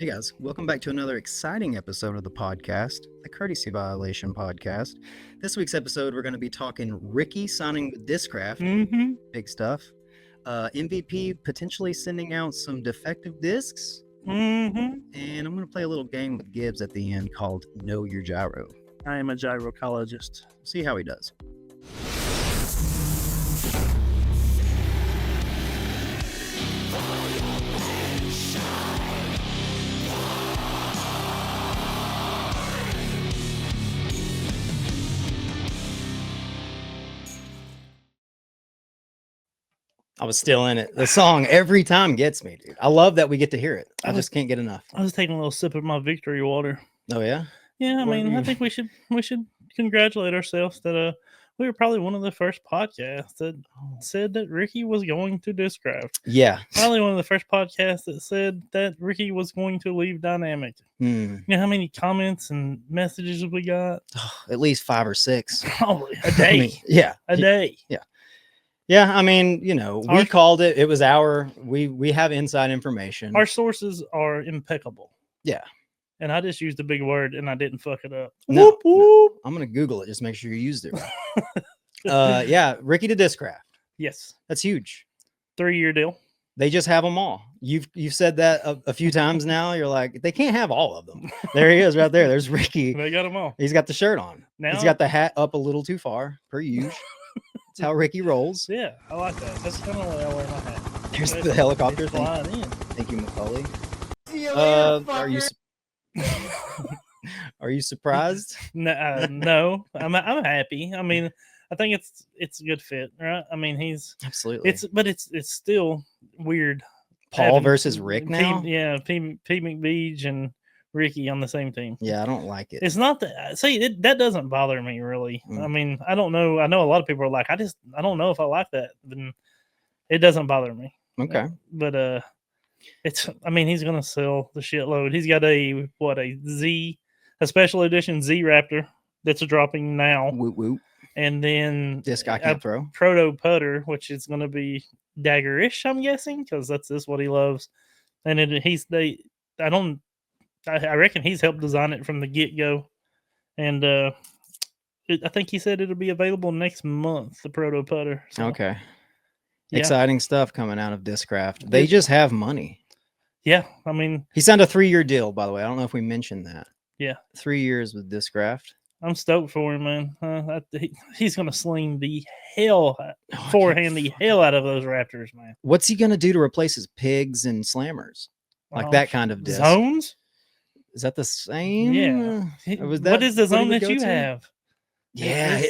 Hey guys, welcome back to another exciting episode of the podcast, the Courtesy Violation Podcast. This week's episode, we're going to be talking Ricky signing with Discraft. Big stuff. MVP potentially sending out some defective discs. And I'm going to play a little game with Gibbs at the end called Know Your Gyro. I am a gyrocologist. See how he does. I was still in it. The song every time gets me, dude. I love that we get to hear it. I just can't get enough. I was taking a little sip of my victory water. Oh yeah? Yeah, I think we should congratulate ourselves that we were probably one of the first podcasts that said that Ricky was going to Discraft. Yeah. Probably one of the first podcasts that said that Ricky was going to leave Dynamic. You know how many comments and messages we got? At least 5 or 6. Oh, a day. A day. Yeah, I mean, you know, we called it. It was we have inside information. Our sources are impeccable. Yeah. And I just used a big word and I didn't fuck it up. No, whoop, whoop. I'm going to Google it. Just make sure you used it right. Yeah, Ricky to Discraft. Yes. That's huge. 3-year deal. They just have them all. You've said that a few times now. You're like, they can't have all of them. There he is right there. There's Ricky. They got them all. He's got the shirt on. Now, he's got the hat up a little too far, per usual. That's how Ricky rolls. Yeah, I like that. That's kind of why I wear my hat. There's the helicopter. Thank you, Macaulay. Are you surprised? No, I'm happy. I mean, I think it's a good fit, right? I mean, he's absolutely. It's still weird. Paul versus Rick now. P McBeach and Ricky on the same team. Yeah, I don't like it. It's not that. See, that doesn't bother me really. I mean, I don't know. I know a lot of people are like, I don't know if I like that. Then it doesn't bother me. Okay, but it's. I mean, he's gonna sell the shitload. He's got a special edition Z Raptor that's dropping now. Woot woot. And then this guy can't throw proto putter, which is gonna be daggerish, I'm guessing, because that's just what he loves. And I reckon he's helped design it from the get-go. And I think he said it'll be available next month, the proto putter. So, okay. Yeah. Exciting stuff coming out of Discraft. They just have money. Yeah, I mean... He signed a 3-year deal, by the way. I don't know if we mentioned that. Yeah. 3 years with Discraft. I'm stoked for him, man. He's going to sling the hell, forehand the hell out of those Raptors, man. What's he going to do to replace his pigs and slammers? Like that kind of disc. Zones? Is that the same? Yeah. What is the zone that you have? Yeah,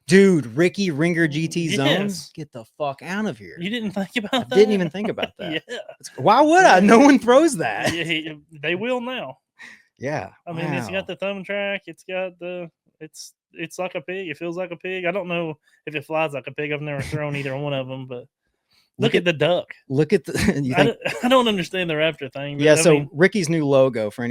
dude, Ricky Ringer GT zones. Get the fuck out of here. You didn't think about that? I didn't even think about that. Yeah. Why would I? No one throws that. Yeah, they will now. Yeah. I mean, It's got the thumb track. It's got it's like a pig. It feels like a pig. I don't know if it flies like a pig. I've never thrown either one of them, but Look at the duck. Look at the. I don't understand the Raptor thing. Yeah, so Ricky's new logo for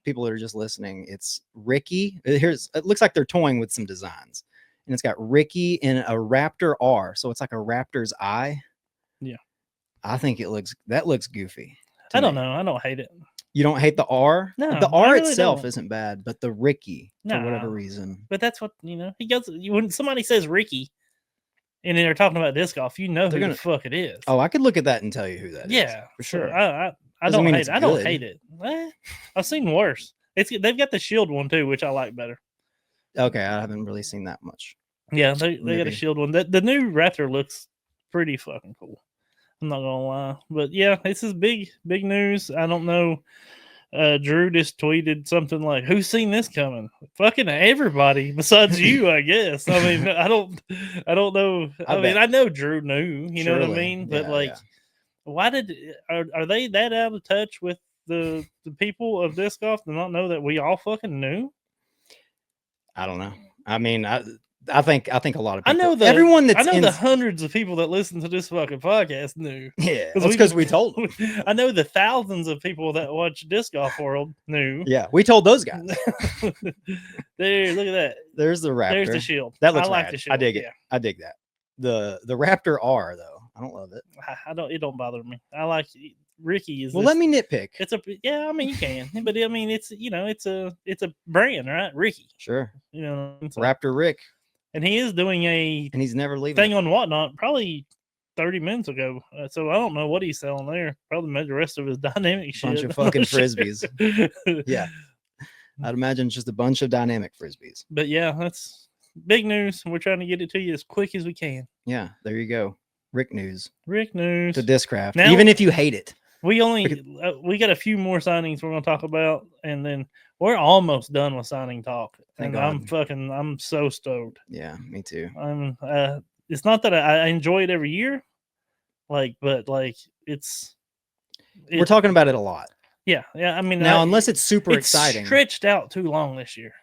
people that are just listening, it's Ricky. It looks like they're toying with some designs, and it's got Ricky in a Raptor R, so it's like a Raptor's eye. Yeah, I think that looks goofy. I don't know. I don't hate it. You don't hate the R? No, the R really itself don't. Isn't bad, but the Ricky for whatever reason. But that's what he goes. When somebody says Ricky. And then they're talking about disc golf. You know who the fuck it is. Oh, I could look at that and tell you who that is. Yeah, for sure. So I don't hate it. I don't hate it. I've seen worse. They've got the Shield one too, which I like better. Okay, I haven't really seen that much. Yeah, they got a Shield one. The new Raptor looks pretty fucking cool. I'm not gonna lie, but yeah, this is big news. I don't know. Drew just tweeted something like, "Who's seen this coming?" Fucking everybody besides you, I guess. I mean, I don't know. I know Drew knew. You know what I mean? But why are they that out of touch with the people of disc golf to not know that we all fucking knew? I don't know. I mean, I think a lot of people. I know the hundreds of people that listen to this fucking podcast knew. Yeah, that's because we told them. I know the thousands of people that watch Disc Golf World knew. Yeah, we told those guys. There, look at that. There's the Raptor. There's the Shield. That looks I like rad. the Shield. I dig it. I dig that. The Raptor R though. I don't love it. I don't. It don't bother me. I like Ricky. Well, let me nitpick. It's a yeah. I mean, you can, but I mean, it's it's a brand, right? Ricky. Sure. So, Raptor Rick, and he is doing and he's never leaving thing on Whatnot. Probably 30 minutes ago. So I don't know what he's selling there. Probably made the rest of his dynamic shit. Bunch of fucking frisbees. Yeah. I'd imagine just a bunch of dynamic frisbees. But yeah, that's big news. We're trying to get it to you as quick as we can. Yeah, there you go. Rick news. Rick news. To Discraft. Now, even if you hate it. We got a few more signings we're going to talk about, and then we're almost done with signing talk. Thank and God. I'm so stoked. Yeah, me too. It's not that I enjoy it every year, but it's we're talking about it a lot. Yeah. I mean, now unless it's super exciting, stretched out too long this year.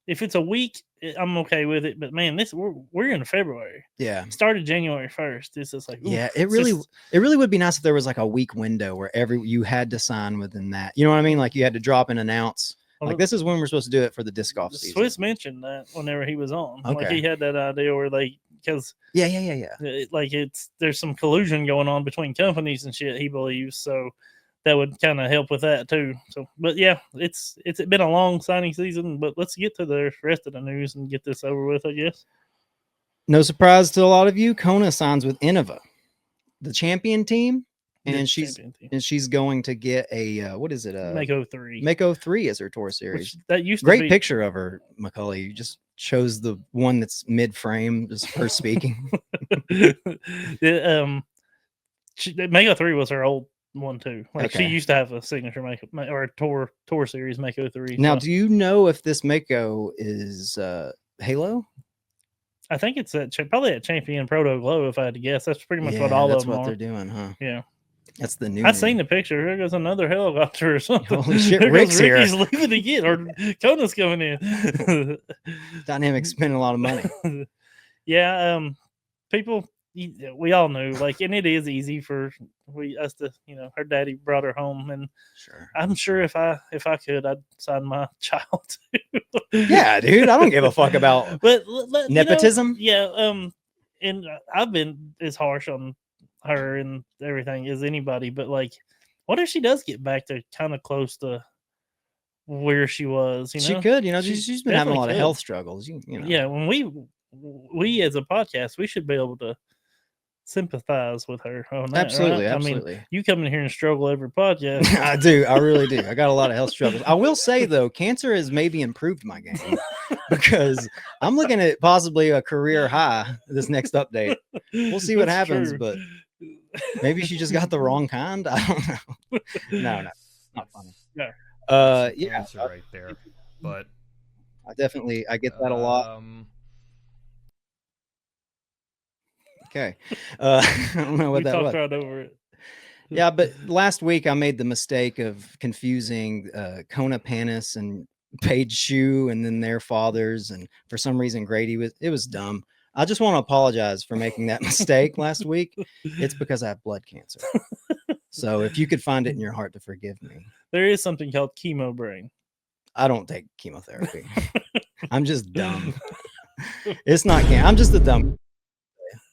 If it's a week, I'm okay with it. But man, we're in February. Yeah, started January 1st. It's just like yeah. It really would be nice if there was like a week window where you had to sign within that. You know what I mean? Like you had to drop and announce. Like this is when we're supposed to do it for the disc golf season. Swiss mentioned that whenever he was on. Okay. Like he had that idea where because there's some collusion going on between companies and shit, he believes. So that would kind of help with that too. So, but yeah, it's been a long signing season, but let's get to the rest of the news and get this over with, I guess. No surprise to a lot of you, Kona signs with Innova, the champion team. And she's going to get a what is it? Mako 3. Mako 3 is her tour series. That used to great picture of her, Macaulay. You just chose the one that's mid frame, just her speaking. Mako 3 was her old one too. Like she used to have a signature Mako or a tour series Mako 3. Now, do you know if this Mako is Halo? I think it's probably at Champion Proto Glow. If I had to guess, that's pretty much what all of them are. That's what they're doing, huh? Yeah. That's the new. I've seen the picture. Here goes another helicopter or something. Holy shit, Ricky's here. Leaving again, or Kona's coming in. Dynamics spending a lot of money. Yeah, people, we all knew, and it is easy for us to, her daddy brought her home, and sure, I'm sure if I could, I'd sign my child too. Yeah, dude, I don't give a fuck about nepotism. And I've been as harsh on her and everything as anybody, but what if she does get back to kind of close to where she was? She could, she's been having a lot of health struggles. Yeah, when we as a podcast, we should be able to sympathize with her on that. Absolutely, right? absolutely. I mean, you come in here and struggle every podcast. I do, I really do. I got a lot of health struggles. I will say though, cancer has maybe improved my game because I'm looking at possibly a career high this next update. We'll see what happens, but maybe she just got the wrong kind. I don't know. No, not funny. No. Yeah, answer right there. But I get that a lot. Okay. I don't know what that was. Right over it. Yeah, but last week I made the mistake of confusing Kona Panis and Paige Shoe and then their fathers, and for some reason it was dumb. I just want to apologize for making that mistake last week. It's because I have blood cancer. So if you could find it in your heart to forgive me. There is something called chemo brain. I don't take chemotherapy. I'm just dumb. It's not I'm just a dumb.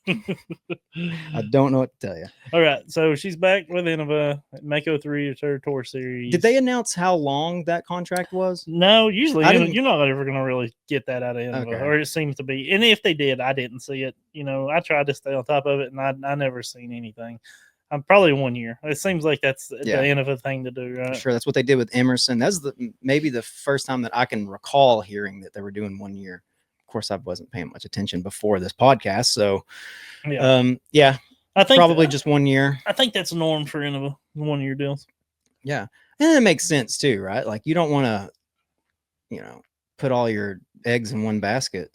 I don't know what to tell you. All right, so she's back with Innova. Mako 3 is her tour series. Did they announce how long that contract was? No, usually you're not ever going to really get that out of Innova, or it seems to be. And if they did, I didn't see it. I tried to stay on top of it, and I never seen anything. I'm probably 1 year. It seems like that's the Innova thing to do, right? Sure, that's what they did with Emerson. That's maybe the first time that I can recall hearing that they were doing 1 year. Of course, I wasn't paying much attention before this podcast, so I think probably just 1 year. I think that's norm for Innova 1 year deals. Yeah, and it makes sense too, right? Like you don't want to, put all your eggs in one basket.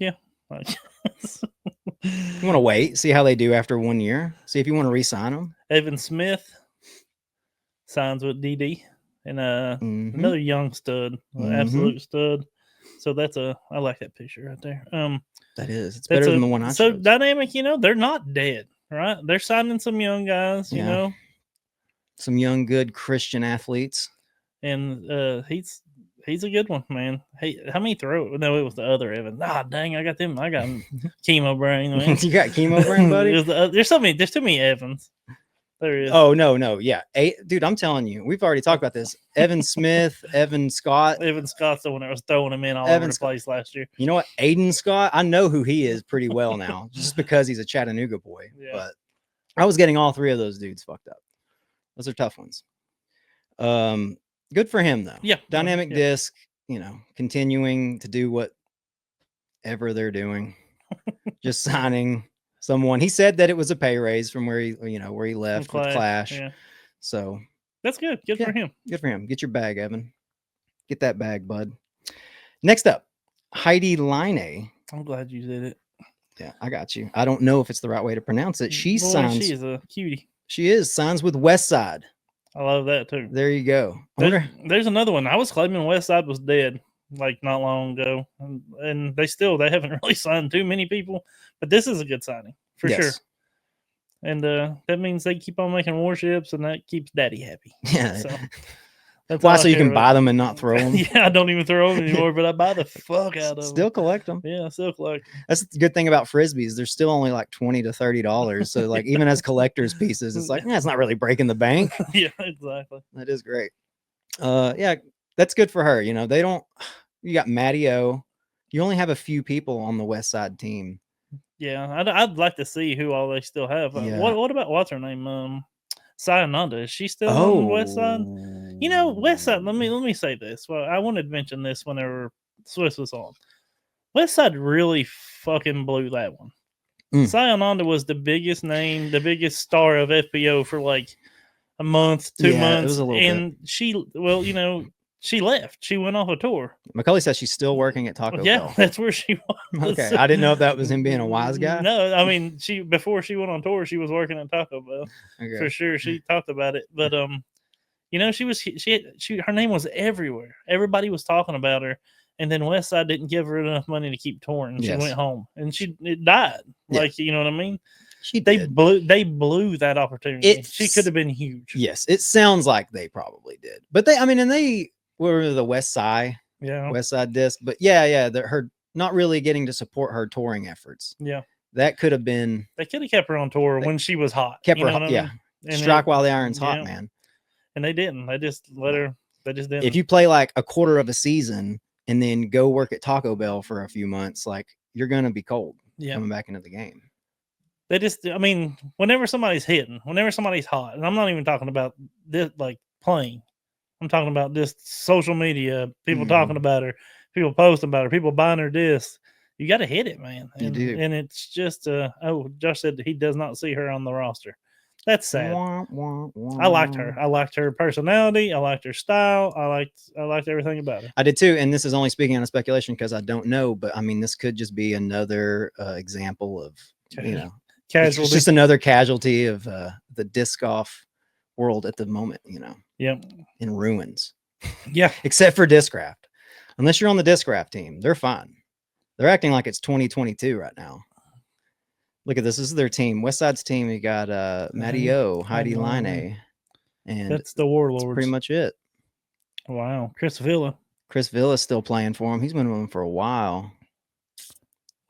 Yeah, you want to wait, see how they do after 1 year, see if you want to re-sign them. Evan Smith signs with DD, and another young stud, absolute stud. So I like that picture right there. That is, it's better than the one I chose. So dynamic, they're not dead, right? They're signing some young guys, some young, good Christian athletes. And he's a good one, man. Hey, how many throw? No, it was the other Evan. Ah, dang, I got them. I got chemo brain, man. You got chemo brain, buddy? There's so many. There's too many Evans. There is. Oh no, yeah, dude. I'm telling you, we've already talked about this. Evan Smith, Evan Scott. Evan Scott's the one that was throwing him in all over the place last year. You know what? Aiden Scott, I know who he is pretty well now, just because he's a Chattanooga boy. Yeah. But I was getting all three of those dudes fucked up. Those are tough ones. Good for him though. Yeah. Dynamic disc, continuing to do whatever they're doing. Just signing someone. He said that it was a pay raise from where he left with Clash. Yeah. So that's good. Good for him. Good for him. Get your bag, Evan. Get that bag, bud. Next up, Heidi Line. I'm glad you did it. Yeah, I got you. I don't know if it's the right way to pronounce it. She is a cutie. She is. Signs with Westside. I love that too. There you go. There's another one. I was claiming Westside was dead like not long ago, and they haven't really signed too many people, but this is a good signing for sure. And that means they keep on making warships, and that keeps Daddy happy. Yeah. So that's why, so you can buy them and not throw them. Yeah, I don't even throw them anymore, but I buy the fuck out of them. Still collect them. Yeah, still collect them. That's the good thing about Frisbees. They're still only like $20 to $30. So like even as collector's pieces, it's like, it's not really breaking the bank. Yeah, exactly. That is great. Yeah, that's good for her. You got Matty O. You only have a few people on the West Side team. Yeah, I'd like to see who all they still have. Yeah. What about what's her name? Sayonanda, is she still on the West Side? West Side. Let me say this. Well, I wanted to mention this whenever Swiss was on. West Side really fucking blew that one. Sayonanda was the biggest name, the biggest star of FPO for like a month, 2 months, it was a little bit. She left. She went off a tour. Macaulay says she's still working at Taco Bell. Yeah, that's where she was. Okay, I didn't know if that was him being a wise guy. No, I mean, before she went on tour, she was working at Taco Bell for sure. She talked about it, but her name was everywhere. Everybody was talking about her, and then Westside didn't give her enough money to keep touring. She went home, and it died. Like, you know what I mean? They blew that opportunity. She could have been huge. Yes, it sounds like they probably did, but they were the West Side disc, but her not really getting to support her touring efforts. Yeah, that could have been. They could have kept her on tour when she was hot. Kept her hot, strike while the iron's hot, man. And they didn't. They just let her. They just didn't. If you play like a quarter of a season and then go work at Taco Bell for a few months, like you're gonna be cold coming back into the game. They just, whenever somebody's hitting, whenever somebody's hot, and I'm not even talking about this like playing. I'm talking about just social media, people talking about her, people posting about her, people buying her discs. You got to hit it, man. You do. And it's just, Josh said he does not see her on the roster. That's sad. I liked her. I liked her personality. I liked her style. I liked everything about her. I did too. And this is only speaking on a speculation because I don't know, but I mean, this could just be another example of, casualty. It's just another casualty of the disc golf world at the moment, in ruins. Yeah. Except for Discraft. Unless you're on the Discraft team, they're fine. They're acting like it's 2022 right now. Look at this. This is their team. Westside's team. You got Matty O, Heidi Line, and that's the Warlords. That's pretty much it. Wow. Chris Villa's still playing for him. He's been with him for a while.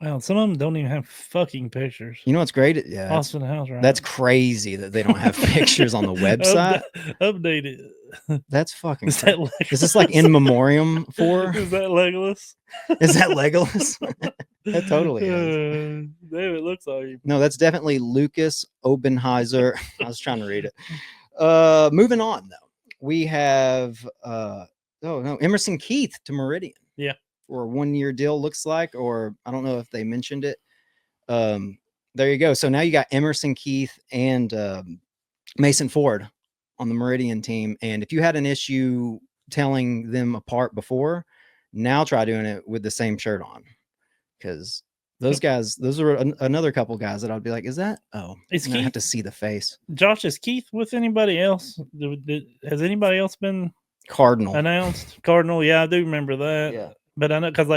Well, some of them don't even have fucking pictures. You know what's great? Yeah, Austin House, right? That's crazy that they don't have pictures on the website. Update it. That's fucking. Is this like in memoriam for? Is that Legolas? Is that Legolas? That totally is. Damn, it looks like him. No, that's definitely Lucas Obenheiser. I was trying to read it. Moving on though, we have Emerson Keith to Meridian. Yeah. Or a 1-year deal looks like, or I don't know if they mentioned it. There you go. So now you got Emerson Keith and Mason Ford on the Meridian team. And if you had an issue telling them apart before, now try doing it with the same shirt on. Because those guys, those are another couple guys that I'd be like, is that? Oh, it's I have to see the face. Josh, is Keith with anybody else? Has anybody else been announced? Cardinal, yeah, I do remember that. Yeah. But I know because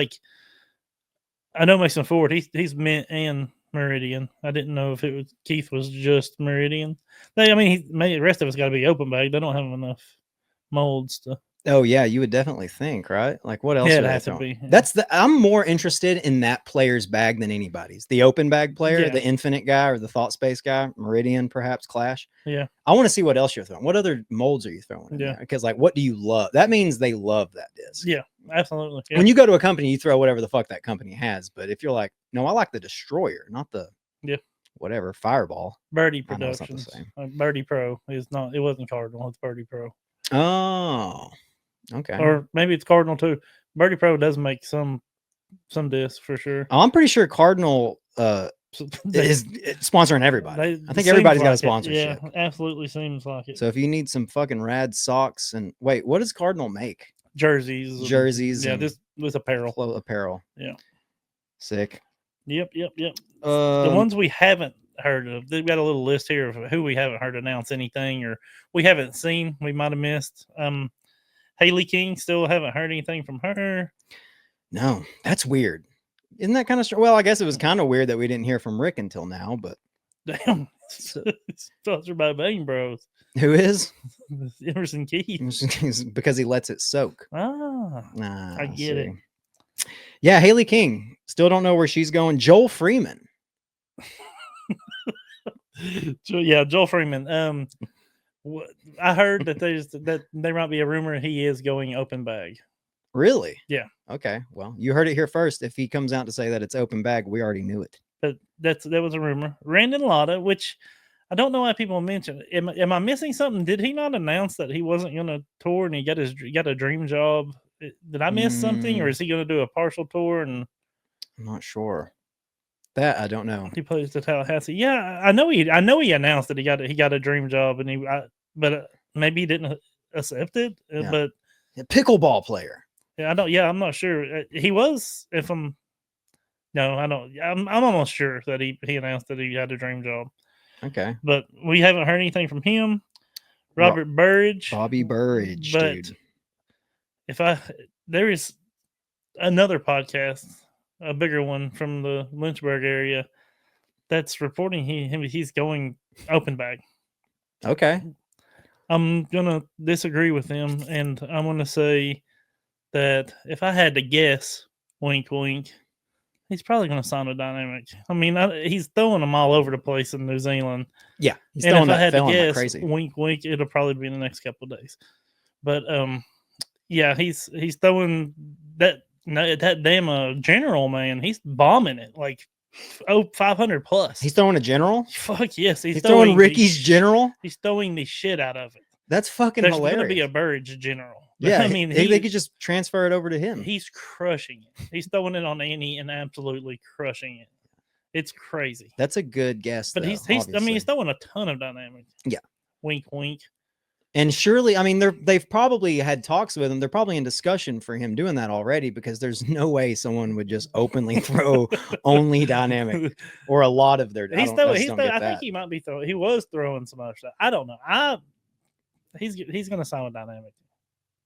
I know Mason Ford. He's Mint and Meridian. I didn't know if it was Keith was just Meridian. The rest of us got to be open bag. They don't have enough molds to. Oh yeah, you would definitely think, right? Like what else Yeah, are it'd they have to throwing? be. I'm more interested in that player's bag than anybody's. The open bag player, Yeah. the infinite guy or the thought space guy, Meridian, perhaps Clash. Yeah. I want to see what else you're throwing. What other molds are you throwing in Yeah. there? Because like what do you love? That means they love that disc. Yeah, absolutely. Yeah. When you go to a company, you throw whatever the fuck that company has. But if you're like, no, I like the destroyer, not the whatever fireball. Birdie I know it's not the Productions. same. Birdie Pro is not. It wasn't Cardinal. It's Birdie Pro. Oh, okay. Or maybe it's Cardinal too. Birdie Pro does make some discs for sure. I'm pretty sure Cardinal They- is sponsoring everybody. I think seems everybody's got a like it. sponsorship. Yeah, absolutely seems like it. So if you need some fucking rad socks and wait, what does Cardinal make? Jerseys. Jerseys. Yeah, and this with apparel. Apparel. Yeah. Sick. Yep. The ones we haven't heard of, they've got a little list here of who we haven't heard announce anything or we haven't seen. We might have missed. Haley King, still haven't heard anything from her. No, that's weird. Isn't that kind of well? I guess it was kind of weird that we didn't hear from Rick until now, but damn, it's sponsored by Bang Bros. Who is? Emerson Keith. Because he lets it soak. I get it. Yeah, Haley King. Still don't know where she's going. Joel Freeman. Joel Freeman. I heard that there might be a rumor he is going open bag. Really? Yeah. Okay. Well, you heard it here first. If he comes out to say that it's open bag, we already knew it. But that was a rumor. Randon Lotta, which I don't know why people mention. Am I missing something? Did he not announce that he wasn't going to tour and he got a dream job? Did I miss something, or is he going to do a partial tour? And I'm not sure. That I don't know. He plays the Tallahassee. Yeah, I know he announced that he got a dream job, and but maybe he didn't accept it. Yeah. But a pickleball player. Yeah, I don't. Yeah, I'm not sure. He was. If I'm. No, I don't. I'm almost sure that he announced that he had a dream job. Okay. But we haven't heard anything from him. Robert Burridge. Bobby Burridge, but dude. There is another podcast, a bigger one from the Lynchburg area, that's reporting he's going open bag. Okay. I'm gonna disagree with them, and I'm gonna say that if I had to guess, wink, wink, he's probably going to sign a Dynamic. I mean, he's throwing them all over the place in New Zealand. Yeah, he's and throwing if I had to guess, crazy. Wink, wink, it'll probably be in the next couple of days. But yeah, he's throwing that damn general, man. He's bombing it like 500 plus. He's throwing a general. Fuck yes, he's throwing Ricky's general. He's throwing the shit out of it. That's fucking There's hilarious. There's going to be a Burridge general. Yeah, I mean, they could just transfer it over to him. He's crushing it. He's throwing it on Annie and absolutely crushing it. It's crazy. That's a good guess. But though, he's throwing a ton of Dynamic. Yeah. Wink, wink. And surely, I mean, they've probably had talks with him. They're probably in discussion for him doing that already, because there's no way someone would just openly throw only Dynamic or a lot of their. I think he might be throwing. He was throwing some other stuff. I don't know. He's going to sign with Dynamic.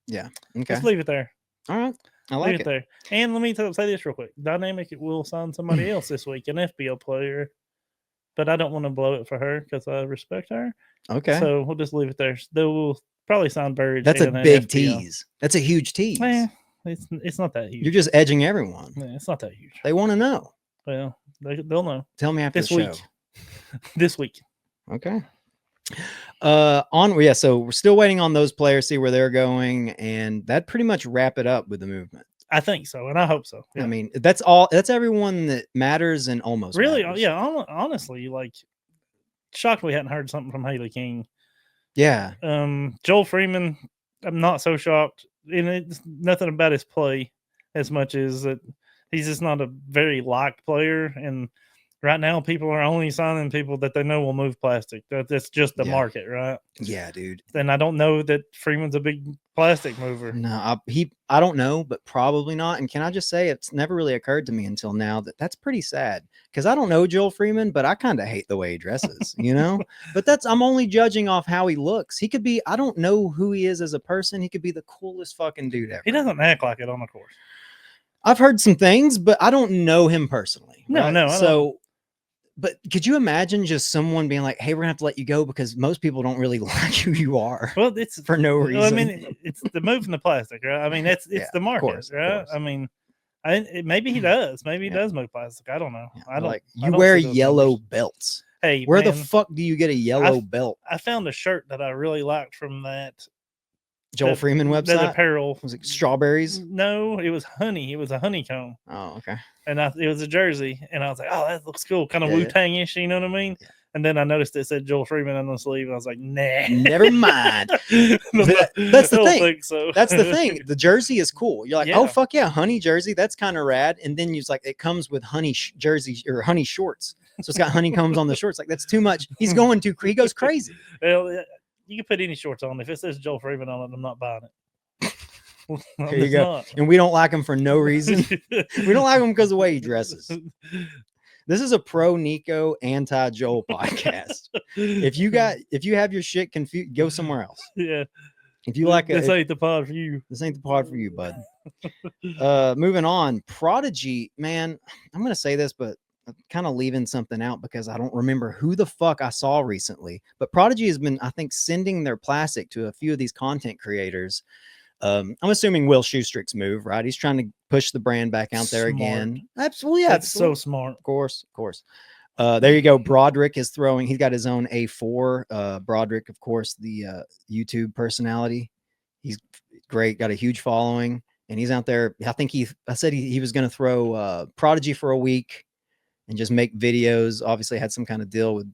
Yeah. Okay. Let's leave it there. All right. I like leave it there. And let me say this real quick. Dynamic will sign somebody else this week, an FBO player. But I don't want to blow it for her because I respect her. Okay. So we'll just leave it there. They will probably sign Burridge. That's a big tease. That's a huge tease. It's not that huge. You're just edging everyone. Yeah, it's not that huge. They want to know. Well, they'll know. Tell me after this the week. show. This week. Okay. So we're still waiting on those players, see where they're going, and that pretty much wrap it up with the movement. I think so, and I hope so. Yeah. I mean, that's all. That's everyone that matters and almost really. matters. Yeah, honestly, like shocked we hadn't heard something from Haley King. Yeah. Joel Freeman, I'm not so shocked. And it's nothing about his play as much as that he's just not a very liked player. And right now, people are only signing people that they know will move plastic. That's just the market, right? Yeah, dude. And I don't know that Freeman's a big plastic mover. No, I don't know, but probably not. And can I just say, it's never really occurred to me until now that that's pretty sad, because I don't know Joel Freeman, but I kind of hate the way he dresses, you know. But I'm only judging off how he looks. He could be. I don't know who he is as a person. He could be the coolest fucking dude ever. He doesn't act like it on the course. I've heard some things, but I don't know him personally. No, right? no. So But could you imagine just someone being like, "Hey, we're gonna have to let you go because most people don't really like who you are." Well, it's for no reason. I mean, it's the moving the plastic, right? I mean, it's the market, right? I mean, maybe he does. Maybe he does move plastic. I don't know. Yeah, I don't. Like I you don't wear see those yellow numbers. belts. Hey, where man, the fuck do you get a yellow belt? I found a shirt that I really liked from that Joel Freeman website. That apparel was it strawberries? No, it was honey. It was a honeycomb. Oh, okay. And it was a jersey, and I was like, "Oh, that looks cool, kind of Wu-Tang-ish." You know what I mean? Yeah. And then I noticed it said Joel Freeman on the sleeve. I was like, "Nah, never mind." That's the thing. Think so. That's the thing. The jersey is cool. You're like, "Oh fuck yeah, honey jersey. That's kind of rad." And then you're like, it comes with honey jersey or honey shorts, so it's got honeycombs on the shorts. Like that's too much. He goes crazy. Well, you can put any shorts on. If it says Joel Freeman on it, I'm not buying it. There you go. And we don't like him for no reason. We don't like him because of the way he dresses. This is a pro Nico, anti Joel podcast. If you have your shit confused, go somewhere else. Yeah. If you like this ain't the pod for you. This ain't the pod for you, bud. Moving on. Prodigy, man, I'm gonna say this, but I'm kind of leaving something out because I don't remember who the fuck I saw recently. But Prodigy has been, I think, sending their plastic to a few of these content creators. I'm assuming Will Schustrick's move, right? He's trying to push the brand back out there again. Absolutely. Yeah. That's so smart. Of course. There you go. Broderick is throwing. He's got his own A4. Broderick, of course, the YouTube personality. He's great. Got a huge following. And he's out there. I think I said he was going to throw Prodigy for a week and just make videos. Obviously had some kind of deal with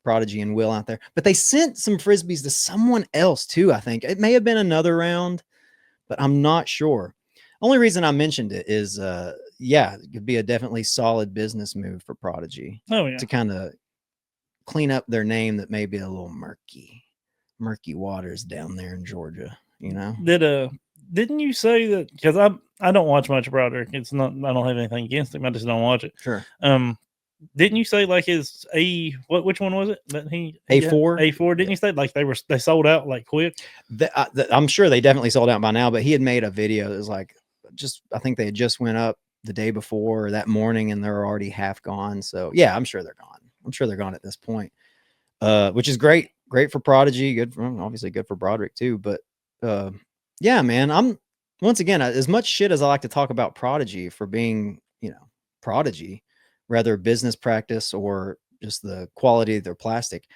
Prodigy and Will out there. But they sent some Frisbees to someone else too, I think. It may have been another round, but I'm not sure. Only reason I mentioned it is, it could be a definitely solid business move for Prodigy. Oh, yeah. To kind of clean up their name that may be a little murky waters down there in Georgia, you know? Didn't you say that? Because I don't watch much of Broderick. It's not, I don't have anything against him. I just don't watch it. Sure. Didn't you say like his which one was it that he A4? A4, didn't you say like they sold out like quick? I'm sure they definitely sold out by now, but he had made a video that was like, I think they had just went up the day before or that morning and they're already half gone. So yeah, I'm sure they're gone. I'm sure they're gone at this point. Which is great for Prodigy, obviously good for Broderick too. But yeah, man, I'm once again, as much shit as I like to talk about Prodigy for being, Prodigy, rather business practice or just the quality of their plastic,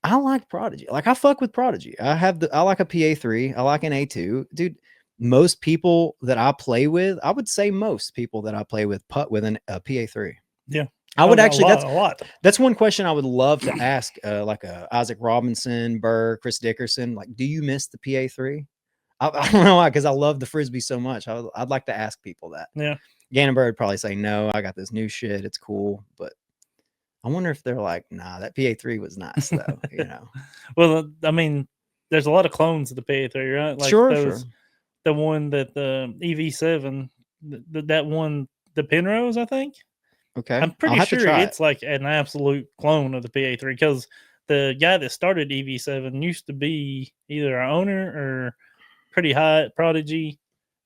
I like Prodigy. Like I fuck with Prodigy. I like a PA3. I like an A2. Dude, most people that I play with, I would say most people that I play with putt with a PA3. Yeah. I would actually, a lot. That's one question I would love to ask, like Isaac Robinson, Burr, Chris Dickerson. Like, do you miss the PA3? I don't know why, because I love the Frisbee so much. I'd like to ask people that. Yeah. Gannonburg would probably say, no, I got this new shit. It's cool. But I wonder if they're like, nah, that PA3 was nice, though, Well, I mean, there's a lot of clones of the PA3, right? Like sure. The one that the EV7, that one, the Penrose, I think. Okay. I'm pretty sure it's like an absolute clone of the PA3 because the guy that started EV7 used to be either an owner or pretty high at Prodigy.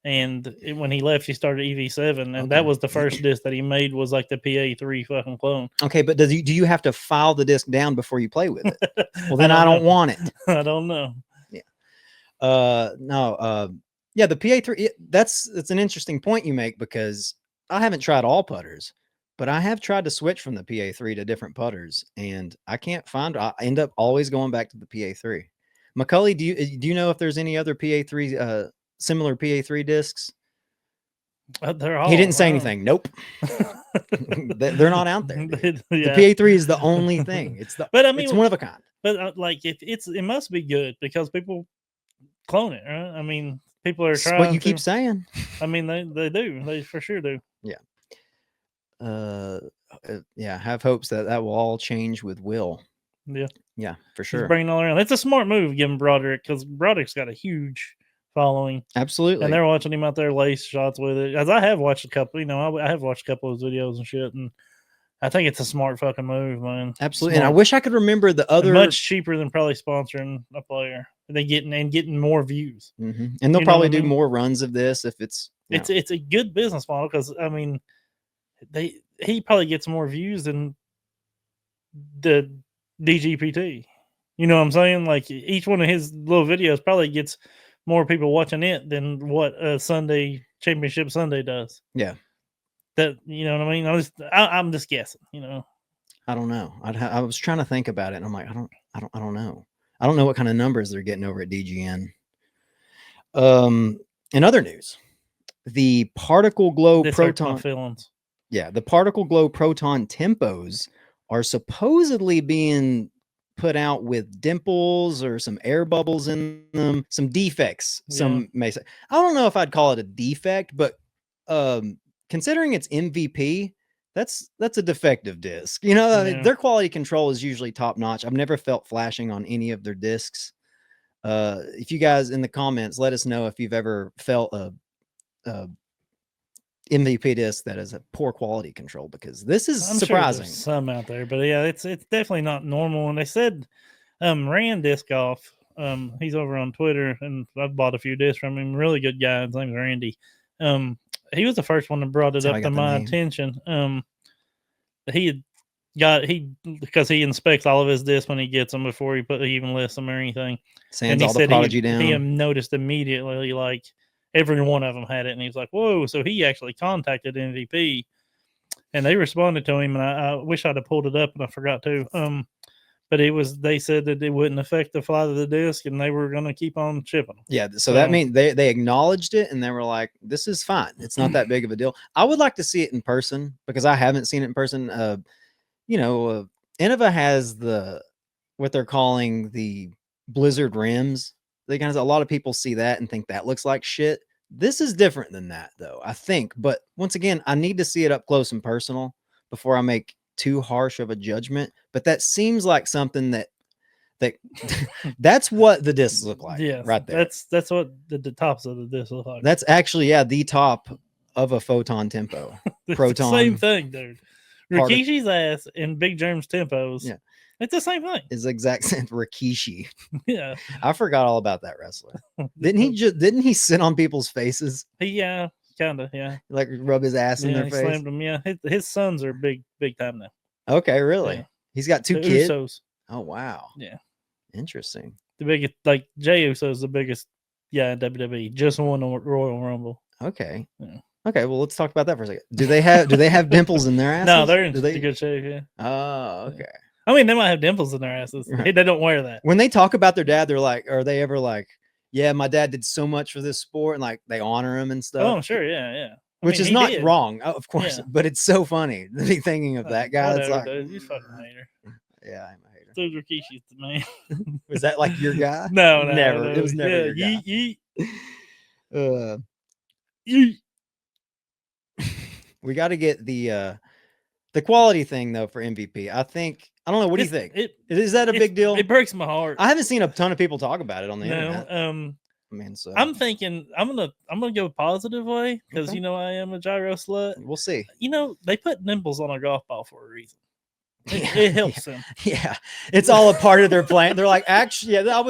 And when he left, he started EV7, and that was the first disc that he made was like the PA3 fucking clone. Okay, but do you have to file the disc down before you play with it? Well, then I don't want it. I don't know. Yeah. No. Yeah, the PA3. It's an interesting point you make because I haven't tried all putters, but I have tried to switch from the PA3 to different putters, and I can't find. I end up always going back to the PA3. McCully, do you know if there's any other PA3 similar PA3 discs? He didn't say anything. Nope. They're not out there. Yeah. The PA3 is the only thing. It's one of a kind. But like it must be good because people clone it, right? I mean, people are trying. What you keep saying. I mean, they do. They for sure do. Yeah. Yeah. Have hopes that will all change with Will. Yeah. Yeah, for sure. He's bringing all around. It's a smart move, giving Broderick, because Broderick's got a huge following. Absolutely. And they're watching him out there lace shots with it. As I have watched a couple, I have watched a couple of his videos and shit, and I think it's a smart fucking move, man. Absolutely. Smart. And I wish I could remember the other. And much cheaper than probably sponsoring a player. They getting more views. Mm-hmm. And they'll probably do more runs of this if it's. It's a good business model because I mean, he probably gets more views than the DGPT. You know what I'm saying? Like each one of his little videos probably gets more people watching it than what a Sunday Championship Sunday does. Yeah. That, you know what I mean? I'm just guessing, you know. I don't know. I was trying to think about it, and I'm like, I don't know. I don't know what kind of numbers they're getting over at DGN. In other news, the particle glow This hurts my proton. feelings. Yeah, the particle glow proton tempos are supposedly being put out with dimples or some air bubbles in them, some defects. Some may say. I don't know if I'd call it a defect, but considering it's MVP, that's a defective disc. You know, I mean, their quality control is usually top notch. I've never felt flashing on any of their discs. If you guys in the comments, let us know if you've ever felt a MVP disc that is a poor quality control, because this is surprising. Sure some out there, but yeah, it's definitely not normal. And they said Rand Disc Golf, he's over on Twitter, and I've bought a few discs from him. Really good guy. His name's Randy. He was the first one that brought it up to my attention. Because he inspects all of his discs when he gets them before he even lists them or anything. Sands all the Prodigy down. He noticed immediately, like every one of them had it, and he was like, "Whoa!" So he actually contacted MVP, and they responded to him. And I wish I'd have pulled it up, and I forgot to. But they said that it wouldn't affect the flight of the disc, and they were going to keep on shipping them. Yeah, so that means they acknowledged it, and they were like, "This is fine. It's not that big of a deal." I would like to see it in person, because I haven't seen it in person. Innova has what they're calling the Blizzard rims. A lot of people see that and think that looks like shit. This is different than that, though, I think. But once again, I need to see it up close and personal before I make too harsh of a judgment. But that seems like something that that's what the discs look like. Yeah, right there. That's what the tops of the discs look like. That's actually the top of a photon tempo. Proton. Same thing, dude. Rikishi's ass and Big Jeremy's tempos. Yeah. It's the same thing. It's the exact same. Rikishi. Yeah. I forgot all about that wrestler. Didn't he sit on people's faces? Yeah, kind of, yeah. Like rub his ass in their face? Slammed them, yeah. His sons are big time now. Okay, really? Yeah. He's got two kids? Usos. Oh, wow. Yeah. Interesting. The biggest, like, Jey Uso is the biggest guy in WWE. Just won the Royal Rumble. Okay. Yeah. Okay, well, let's talk about that for a second. Do they have dimples in their asses? No, they're in good shape, yeah. Oh, okay. I mean, they might have dimples in their asses. Right. They don't wear that. When they talk about their dad, they're like, are they ever like, yeah, my dad did so much for this sport, and like they honor him and stuff? Oh, sure, yeah. Which is not wrong, of course, but it's so funny to be thinking of that guy. That's like, dude, you fucking hater. Yeah, I'm a hater. Dude, Rikishi's the man. Was that like your guy? No, never. No. It was never your guy. We got to get the quality thing though for MVP. I don't know. What do you think? Is that a big deal? It breaks my heart. I haven't seen a ton of people talk about it on the internet. So I'm thinking I'm gonna go positive way, because I am a gyro slut. We'll see. They put nipples on a golf ball for a reason. It helps them. Yeah, it's all a part of their plan. They're like, actually, yeah,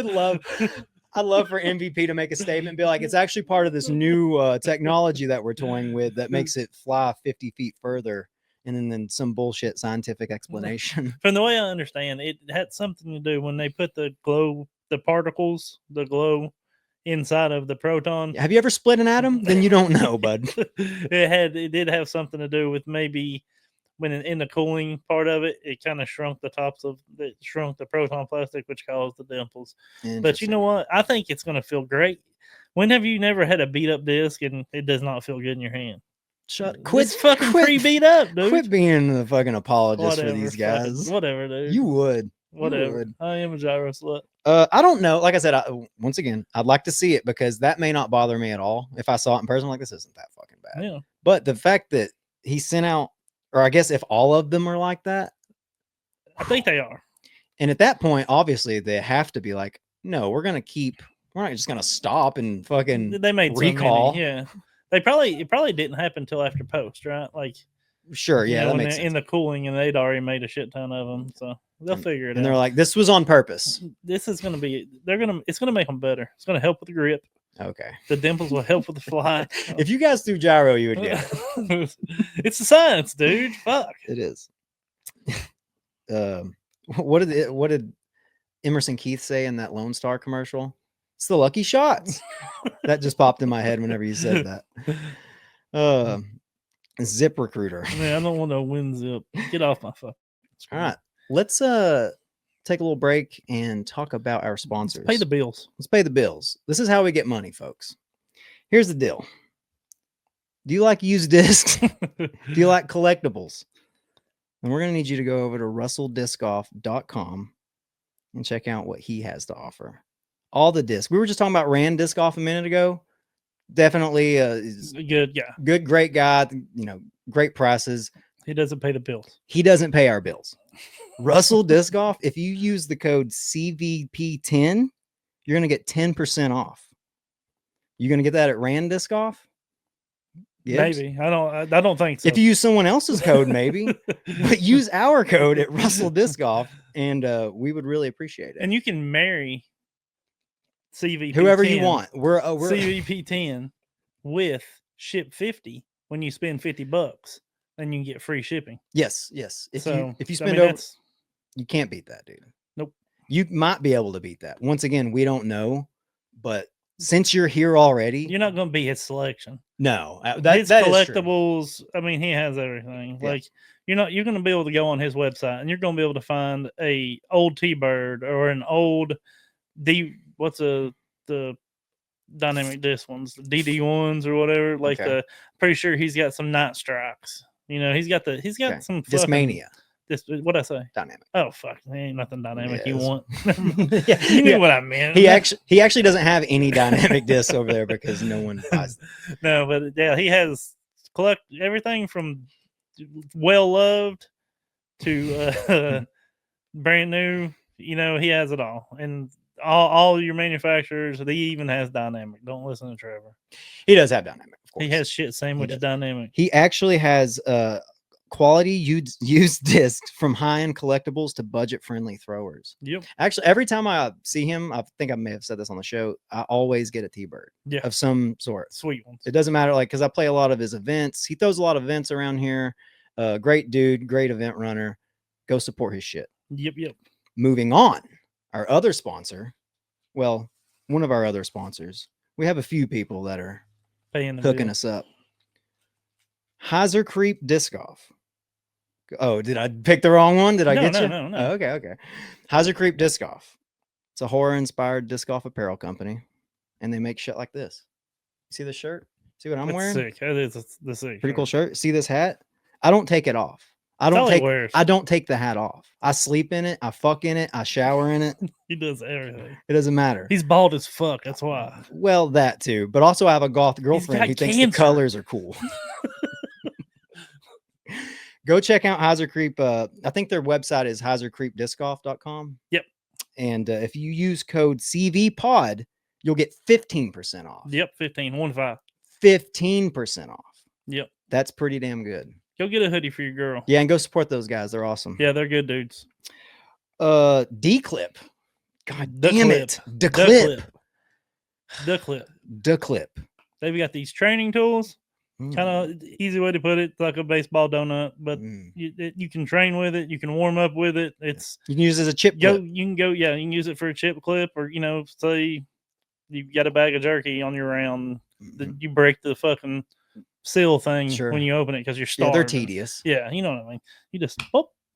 I'd love for MVP to make a statement and be like, it's actually part of this new technology that we're toying with that makes it fly 50 feet further. And then some bullshit scientific explanation. From the way I understand, it had something to do when they put the glow inside of the proton. Have you ever split an atom? Then you don't know, bud. It did have something to do with maybe when in the cooling part of it, it kind of shrunk the proton plastic, which caused the dimples. But you know what? I think it's going to feel great. When have you never had a beat up disc and it does not feel good in your hand? Quit pre-beat up, dude. Quit being the fucking apologist for these guys. Whatever, dude. You would. Whatever. I am a gyro slut. I don't know. Like I said, once again, I'd like to see it, because that may not bother me at all. If I saw it in person, like, this isn't that fucking bad. Yeah. But the fact that he sent out, or I guess if all of them are like that, I think they are. And at that point, obviously, they have to be like, no, we're not just gonna stop and fucking they made recall. Yeah. It probably didn't happen until after post, right? Like, sure, yeah, that makes sense. In the cooling, and they'd already made a shit ton of them, so they'll figure it out. And they're like, this was on purpose. This is gonna be. It's gonna make them better. It's gonna help with the grip. Okay. The dimples will help with the fly. If you guys do gyro, you would get it. It's the science, dude. Fuck. It is. what did Emerson Keith say in that Lone Star commercial? It's the lucky shots. That just popped in my head whenever you said that. Zip Recruiter. Man, I don't want to win Zip. Get off my fucking screen. All right, let's take a little break and talk about our sponsors. Let's pay the bills. Let's pay the bills. This is how we get money, folks. Here's the deal. Do you like used discs? Do you like collectibles? And we're going to need you to go over to russelldiscoff.com and check out what he has to offer. All the discs. We were just talking about Rand Disc Off a minute ago. Definitely Good, yeah. good, great guy. Great prices. He doesn't pay the bills. He doesn't pay our bills. Russell Disc Off, if you use the code CVP10, you're going to get 10% off. You're going to get that at Rand Disc Off? Gibbs? Maybe. I don't think so. If you use someone else's code, maybe. But use our code at Russell Disc Off, and we would really appreciate it. And you can marry CVP whoever you want. We're CVP 10 with ship 50 when you spend $50, then you can get free shipping. Yes. If you spend over, you can't beat that, dude. Nope. You might be able to beat that. Once again, we don't know, but since you're here already, you're not going to be his selection. No, his that collectibles. I mean, he has everything. Yeah. Like you're going to be able to go on his website and you're going to be able to find a old T-Bird or an old the dynamic disc ones, the DD1s or whatever. Like pretty sure he's got some Night Strikes. He's got some Discmania. What'd I say? Dynamic. Oh fuck, there ain't nothing dynamic you want. Yeah, you knew what I meant. He actually doesn't have any dynamic discs over there because no one buys them. No, but yeah, he has collect everything from well loved to brand new. He has it all, and all your manufacturers. He even has dynamic. Don't listen to Trevor. He does have dynamic. Of course. He has shit sandwich dynamic. He actually has quality used discs from high-end collectibles to budget-friendly throwers. Yep. Actually, every time I see him, I think I may have said this on the show, I always get a T-Bird of some sort. Sweet ones. It doesn't matter, because I play a lot of his events. He throws a lot of events around here. Great dude, great event runner. Go support his shit. Yep. Moving on, our other sponsor, one of our other sponsors, we have a few people that are hooking us up. Hyzer Creep Disc Off. Oh, did I pick the wrong one? Did I get you? No. Oh, okay. Hyzer Creep Disc Off. It's a horror-inspired disc golf apparel company, and they make shit like this. See this shirt? See what I'm wearing? Sick. That is the sick. Pretty cool shirt. See this hat? I don't take it off. I don't take the hat off. I sleep in it. I fuck in it. I shower in it. He does everything. It doesn't matter. He's bald as fuck. That's why. Well, that too. But also, I have a goth girlfriend who thinks the colors are cool. Go check out Hyzer Creep. I think their website is hyzercreepdiscoff.com. Yep. And if you use code CVPOD, you'll get 15% off. Yep, 15. 15% off. Yep. That's pretty damn good. Go get a hoodie for your girl. Yeah, and go support those guys. They're awesome. Yeah, they're good dudes. D-Clip. God damn it. D-Clip. They've got these training tools. Kind of easy way to put it, like a baseball donut, but you can train with it. You can warm up with it. You can use it as a chip clip. You can use it for a chip clip, or say you've got a bag of jerky on your round, you break the fucking seal thing when you open it because you're starved. Yeah, they're tedious. Yeah, you know what I mean. You just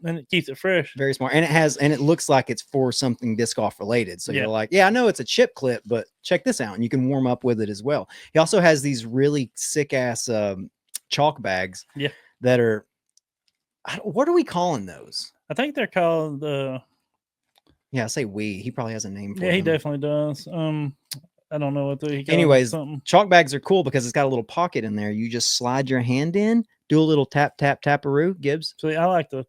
and it keeps it fresh. Very smart. And it looks like it's for something disc golf related. So you're like, I know it's a chip clip, but check this out. And you can warm up with it as well. He also has these really sick ass chalk bags that are, what are we calling those? I think they're called I say we. He probably has a name for them. Yeah, he definitely does. I don't know what they Anyways, chalk bags are cool because it's got a little pocket in there. You just slide your hand in, do a little tap, tap, taparoo, Gibbs. See, I like to.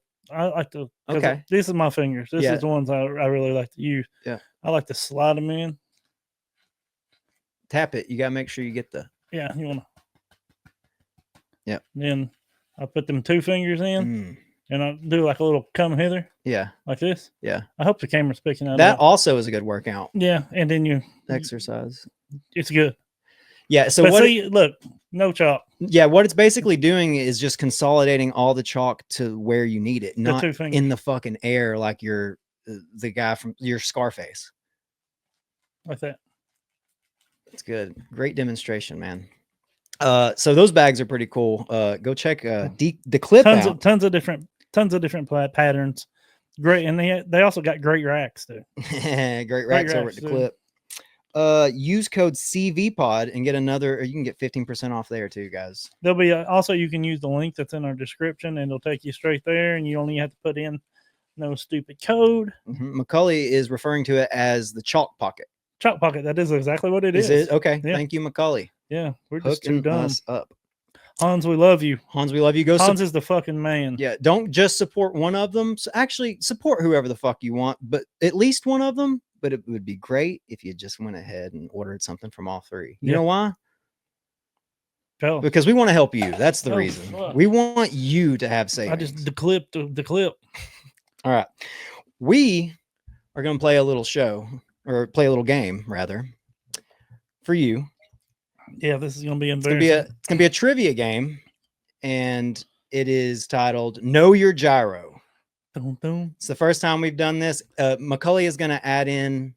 Okay. This is my fingers. This is the ones I really like to use. Yeah. I like to slide them in. Tap it. You got to make sure you get the. Yeah. You want to. Yeah. Then I put them 2 fingers in and I do like a little come hither. Yeah. Like this. Yeah. I hope the camera's picking that up. That also is a good workout. Yeah. And then you exercise. It's good. Yeah. So but look, no chalk. Yeah, what it's basically doing is just consolidating all the chalk to where you need it, not in the fucking air like you're the guy from your Scarface. Like that. It's good. Great demonstration, man. So those bags are pretty cool. Go check the clip out. Tons of different patterns. Great, and they also got great racks too. Great racks over at the clip. Use code CVPod and get another, or you can get 15% off there too, guys. There'll be also, you can use the link that's in our description and it'll take you straight there, and you only have to put in no stupid code. Macaulay is referring to it as the chalk pocket. Chalk pocket. That is exactly what it is. Is it? Okay. Yeah. Thank you, Macaulay. Yeah. We're just too dumb. Us up. Hans, we love you. Hans, we love you. Hans is the fucking man. Yeah. Don't just support one of them. So actually support whoever the fuck you want, but at least one of them. But it would be great if you just went ahead and ordered something from all three. You know why? Oh. Because we want to help you. That's the reason. Fuck. We want you to have savings. I just the clip. All right. We are going to play a little show, or play a little game, rather, for you. Yeah, this is going to be embarrassing. It's going to be a trivia game, and it is titled Know Your Gyro. It's the first time we've done this. Macaulay is going to add in.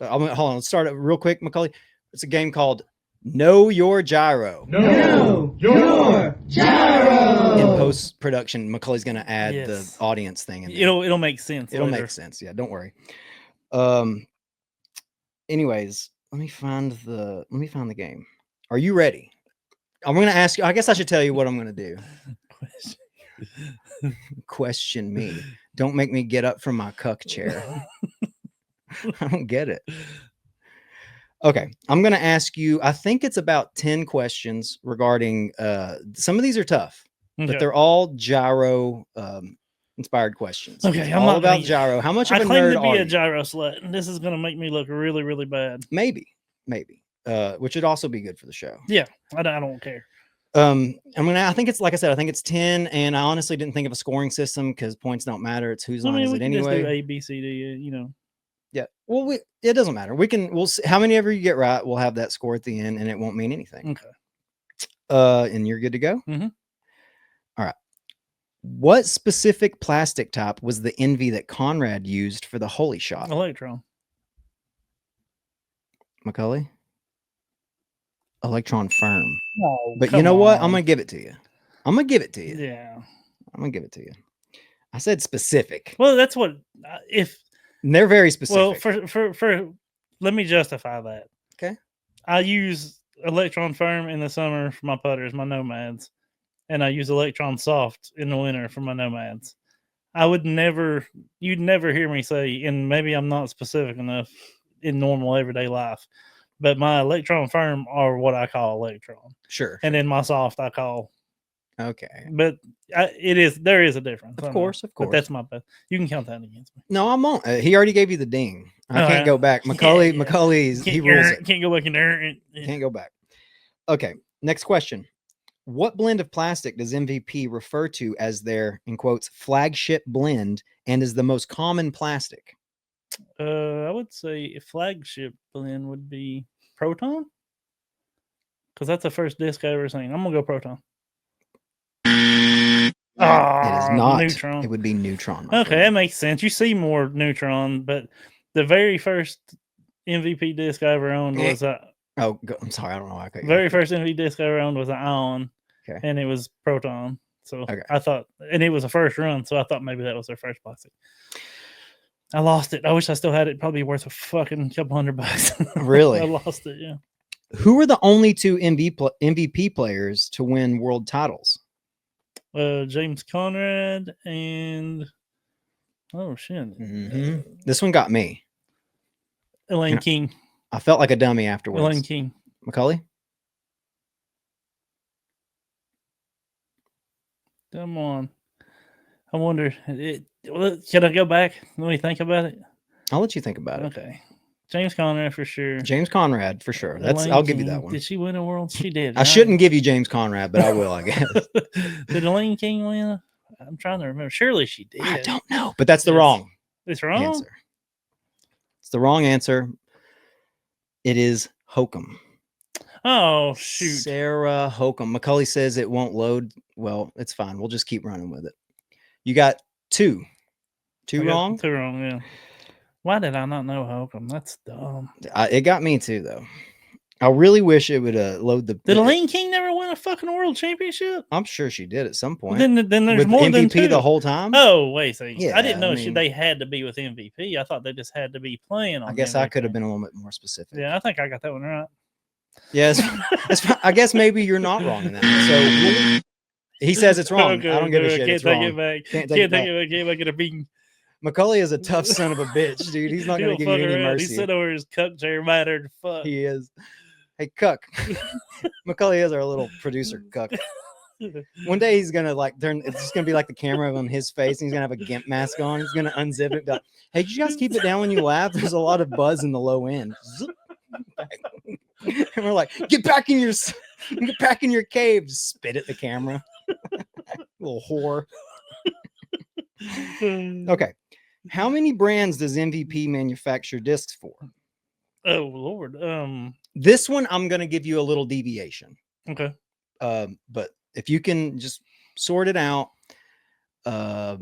Hold on. Let's start it real quick, Macaulay. It's a game called Know Your Gyro. Know Your Gyro. In post-production, Macaulay's going to add the audience thing. In there. It'll make sense. It'll make sense. Yeah, don't worry. Anyways, let me find the game. Are you ready? I'm going to ask you. I guess I should tell you what I'm going to do. Question me. Don't make me get up from my cuck chair. I don't get it. Okay, I'm going to ask you, I think it's about 10 questions regarding, some of these are tough, but they're all gyro inspired questions. Okay, it's all about gyro. How much of a nerd are you? I claim to be a gyro slut, and this is going to make me look really, really bad. Maybe. Which would also be good for the show. Yeah, I don't care. I think it's, like I said, I think it's 10, and I honestly didn't think of a scoring system because points don't matter. It's whose line is it anyway. Just do A, B, C, D, you know. Yeah. Well, it doesn't matter. We'll see how many ever you get right. We'll have that score at the end, and it won't mean anything. Okay. And you're good to go. Mm-hmm. All right. What specific plastic top was the envy that Conrad used for the holy shot? Electron. Macaulay? Electron firm. Oh, but you know what? I'm going to give it to you. Yeah. I'm going to give it to you. I said specific. Well, that's what, they're very specific. Well, for let me justify that. Okay. I use Electron Firm in the summer for my putters, my nomads, and I use Electron Soft in the winter for my nomads. You'd never hear me say, and maybe I'm not specific enough in normal everyday life, but my Electron Firm are what I call Electron. Sure. And then my Soft I call. Okay. But there is a difference. Of course. But that's my best. You can count that against me. No, I won't. He already gave you the ding. I can't go back. Macaulay, he rules it. Can't go back in there. Can't go back. Okay. Next question. What blend of plastic does MVP refer to as their, in quotes, flagship blend and is the most common plastic? I would say a flagship blend would be Proton. Because that's the first disc I ever seen. I'm going to go Proton. It is not. Neutron. It would be Neutron. Okay, that makes sense. You see more Neutron, but the very first MVP disc I ever owned was I'm sorry, I don't know why I cut you. Very first MVP disc I ever owned was an Ion, and it was Proton. So I thought, and it was a first run, so I thought maybe that was their first plastic. I lost it. I wish I still had it. Probably worth a fucking couple $100. Really? I lost it. Yeah. Who were the only two MVP players to win world titles? James Conrad and This one got me. Elaine King. I felt like a dummy afterwards. Elaine King. Macaulay? Come on. I wonder. Should I go back? Let me think about it. I'll let you think about it. Okay. James Conrad for sure. James Conrad for sure. I'll give you that one. Did she win a world? She did. I shouldn't give you James Conrad, but I will, I guess. Did Elaine King win? I'm trying to remember. Surely she did. I don't know, but that's the wrong. It's wrong. Answer. It's the wrong answer. It is Hokum. Oh shoot! Sarah Holcomb. Macaulay says it won't load. Well, it's fine. We'll just keep running with it. You got two. Two wrong? Two wrong, yeah. Why did I not know Holcomb? That's dumb. It got me too, though. I really wish it would load the. Did Elaine King never win a fucking world championship? I'm sure she did at some point. Then there's with more MVP than two. the whole time. Oh wait, so Yeah, I didn't know I mean, they had to be with MVP. I thought they just had to be playing on. I guess MVP. I could have been a little bit more specific. Yeah, I think I got that one right. Yes, I guess maybe you're not wrong in that. So he says it's wrong. Okay, I don't give a shit. Can't It's take wrong. it back. Can't Can't take take it it back. Can't make it a beating. Macaulay is a tough son of a bitch, dude. He's not going to give you any mercy. He's sitting over his cuck chair, matter. Fuck. He is. Hey, Cuck. Macaulay is our little producer, Cuck. One day he's gonna turn. It's just gonna be like the camera on his face, and he's gonna have a gimp mask on. He's gonna unzip it. Be like, hey, could you guys keep it down when you laugh? There's a lot of buzz in the low end. And we're like, get back in your cave. Just spit at the camera. Little whore. Okay. How many brands does MVP manufacture discs for? Oh Lord. This one I'm gonna give you a little deviation. Okay. But if you can just sort it out. Let's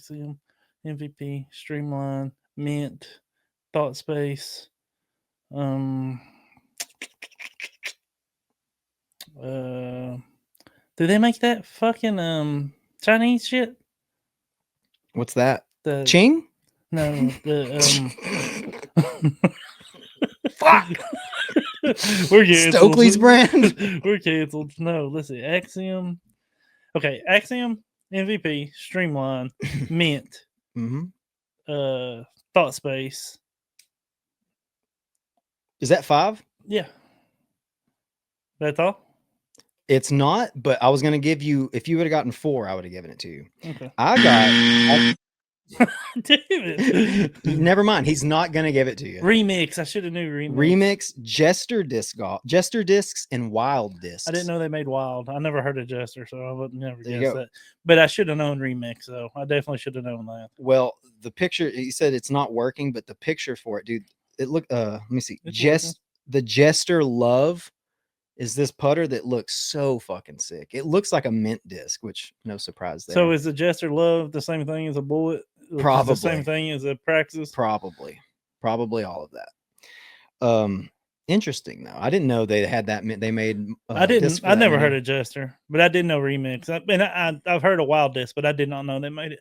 see them. MVP, Streamline, Mint, Thought Space. Do they make that fucking Chinese shit? What's that? The Ching? No, the Fuck. We're canceled. Stokely's brand. We're canceled. No, let's see. Axiom. Okay, Axiom, MVP, Streamline, Mint, Thought Space. Is that 5? Yeah. That's all? It's not, but I was gonna give you, if you would have gotten 4, I would have given it to you. Okay. I got Damn it. never mind. He's not gonna give it to you. Remix. I should have knew Remix. Remix, Jester discs, and Wild discs. I didn't know they made Wild. I never heard of Jester, so I would never guess that. But I should have known Remix, so I definitely should have known that. Well, the picture, he said it's not working, but the picture for it, dude, it looked let me see. The Jester Love is this putter that looks so fucking sick. It looks like a mint disc, which no surprise there. So is the Jester Love the same thing as a Bullet? Probably the same thing as a Praxis? Probably all of that. Interesting though. I didn't know they had that. They made. I never heard of Jester, but I did know Remix. I've heard of Wild Disc, but I did not know they made it.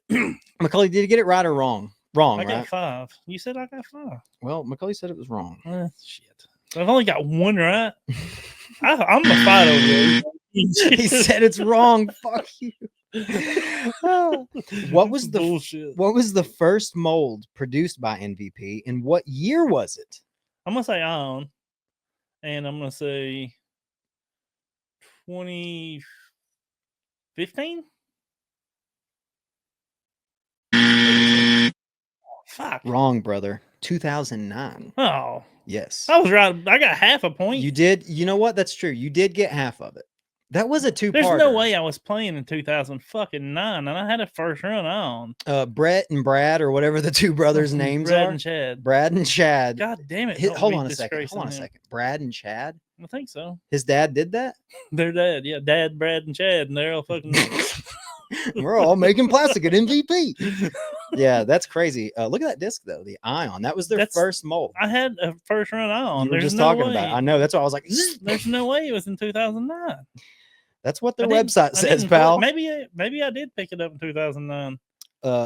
Macaulay, did you get it right or wrong? Wrong. I got right? 5. You said I got 5. Well, Macaulay said it was wrong. Shit. So I've only got 1 right. I'm gonna fight over you. He said it's wrong. Fuck you. What was the bullshit? What was the first mold produced by MVP, and what year was it? I'm gonna say Ion, and I'm gonna say 2015. Fuck. Wrong, brother. 2009. Oh. Yes. I was right. I got half a point. You did. You know what? That's true. You did get half of it. That was a 2-parter. There's no way I was playing in 2009, and I had a first run on. Brett and Brad, or whatever the two brothers' names Brad are. and Chad. Brad and Chad. God damn it. Hold on a second. Brad and Chad? I think so. His dad did that? Their dad. Yeah. Dad, Brad, and Chad. And they're all fucking. We're all making plastic at MVP. Yeah, that's crazy. Look at that disc, though. The Ion. That was their first mold. I had a first run on. You were just talking about it. I know. That's why I was like, there's no way it was in 2009. That's what their website says, pal. Maybe I did pick it up in 2009.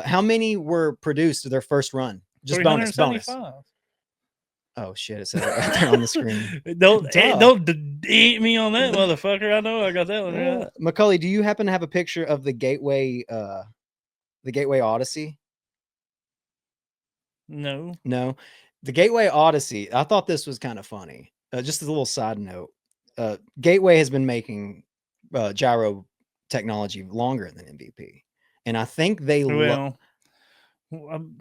How many were produced their first run? Just bonus. Oh shit! It says it right there on the screen. Don't eat me on that, motherfucker. I know I got that one right. Macaulay, do you happen to have a picture of the Gateway Odyssey? No. The Gateway Odyssey. I thought this was kind of funny. Just as a little side note, Gateway has been making gyro technology longer than MVP, and I think they